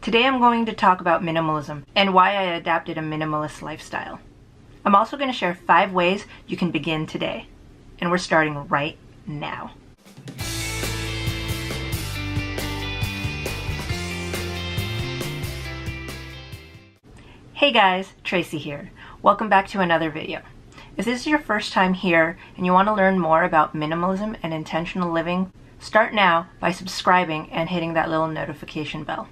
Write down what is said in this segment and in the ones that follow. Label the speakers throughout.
Speaker 1: Today I'm going to talk about minimalism and why I adapted a minimalist lifestyle. I'm also going to share 5 ways you can begin today. And we're starting right now. Hey guys, Tracy here. Welcome back to another video. If this is your first time here and you want to learn more about minimalism and intentional living, start now by subscribing and hitting that little notification bell.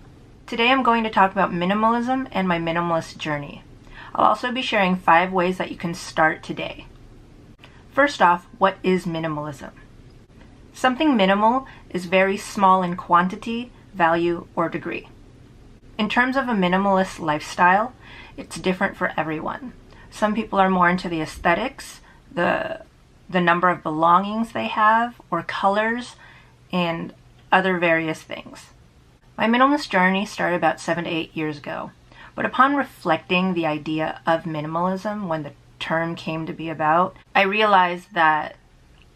Speaker 1: Today I'm going to talk about minimalism and my minimalist journey. I'll also be sharing 5 ways that you can start today. First off, what is minimalism? Something minimal is very small in quantity, value, or degree. In terms of a minimalist lifestyle, it's different for everyone. Some people are more into the aesthetics, the number of belongings they have, or colors, and other various things. My minimalist journey started about 7 to 8 years ago, but upon reflecting the idea of minimalism when the term came to be about, I realized that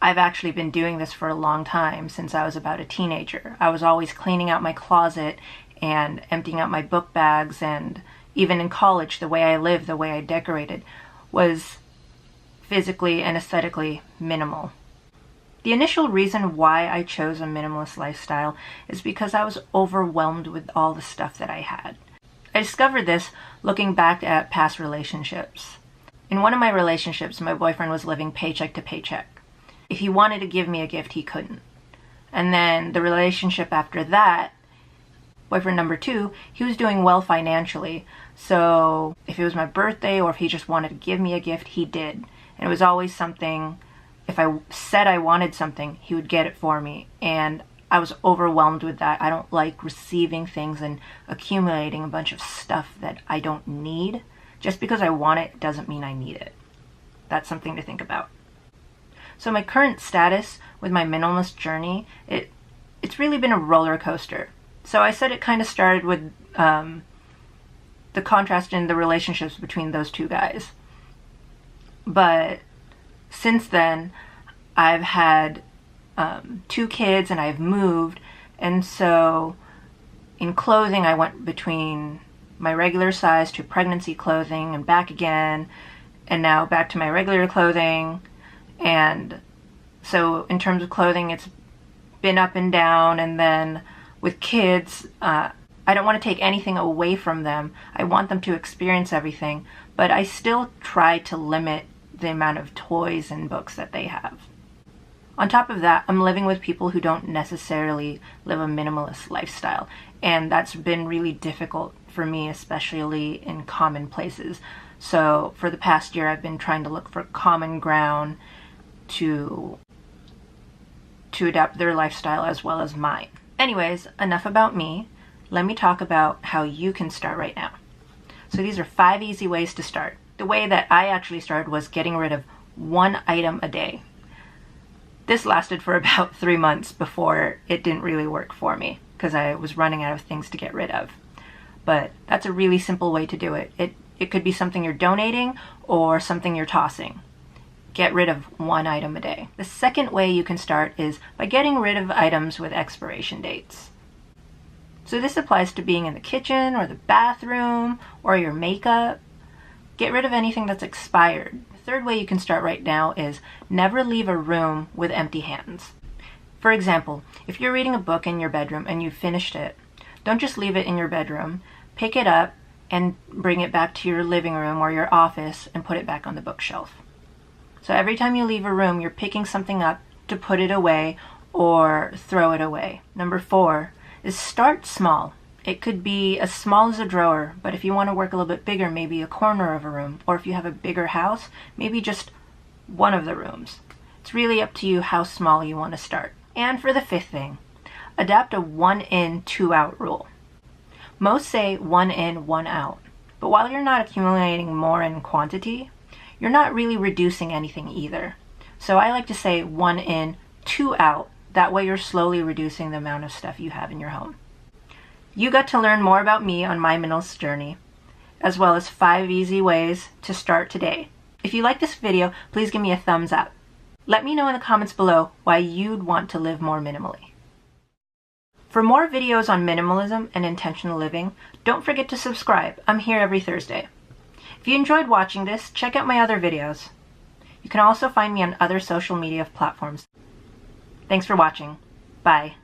Speaker 1: I've actually been doing this for a long time, since I was about a teenager. I was always cleaning out my closet and emptying out my book bags, and even in college, the way I lived, the way I decorated, was physically and aesthetically minimal. The initial reason why I chose a minimalist lifestyle is because I was overwhelmed with all the stuff that I had. I discovered this looking back at past relationships. In one of my relationships, my boyfriend was living paycheck to paycheck. If he wanted to give me a gift, he couldn't. And then the relationship after that, boyfriend number 2, he was doing well financially. So if it was my birthday or if he just wanted to give me a gift, he did. And it was always something. If I said I wanted something, he would get it for me. And I was overwhelmed with that. I don't like receiving things and accumulating a bunch of stuff that I don't need. Just because I want it doesn't mean I need it. That's something to think about. So my current status with my minimalist journey, it's really been a roller coaster. So I said it kind of started with the contrast in the relationships between those 2 guys. But since then, I've had 2 kids and I've moved, and so in clothing I went between my regular size to pregnancy clothing and back again, and now back to my regular clothing. And so in terms of clothing, it's been up and down. And then with kids, I don't want to take anything away from them. I want them to experience everything, but I still try to limit the amount of toys and books that they have. On top of that, I'm living with people who don't necessarily live a minimalist lifestyle, and that's been really difficult for me, especially in common places. So for the past year, I've been trying to look for common ground to adapt their lifestyle as well as mine. Anyways, enough about me. Let me talk about how you can start right now. So these are 5 easy ways to start. The way that I actually started was getting rid of 1 item a day. This lasted for about 3 months before it didn't really work for me, because I was running out of things to get rid of. But that's a really simple way to do it. It could be something you're donating or something you're tossing. Get rid of 1 item a day. The second way you can start is by getting rid of items with expiration dates. So this applies to being in the kitchen or the bathroom or your makeup. Get rid of anything that's expired. The third way you can start right now is never leave a room with empty hands. For example, if you're reading a book in your bedroom and you've finished it, don't just leave it in your bedroom. Pick it up and bring it back to your living room or your office and put it back on the bookshelf. So every time you leave a room, you're picking something up to put it away or throw it away. Number 4 is start small. It could be as small as a drawer, but if you want to work a little bit bigger, maybe a corner of a room, or if you have a bigger house, maybe just one of the rooms. It's really up to you how small you want to start. And for the 5th thing, adapt a 1 in, 2 out rule. Most say 1 in, 1 out, but while you're not accumulating more in quantity, you're not really reducing anything either. So I like to say 1 in, 2 out. That way you're slowly reducing the amount of stuff you have in your home. You got to learn more about me on my minimalist journey, as well as 5 easy ways to start today. If you like this video, please give me a thumbs up. Let me know in the comments below why you'd want to live more minimally. For more videos on minimalism and intentional living, don't forget to subscribe. I'm here every Thursday. If you enjoyed watching this, check out my other videos. You can also find me on other social media platforms. Thanks for watching. Bye.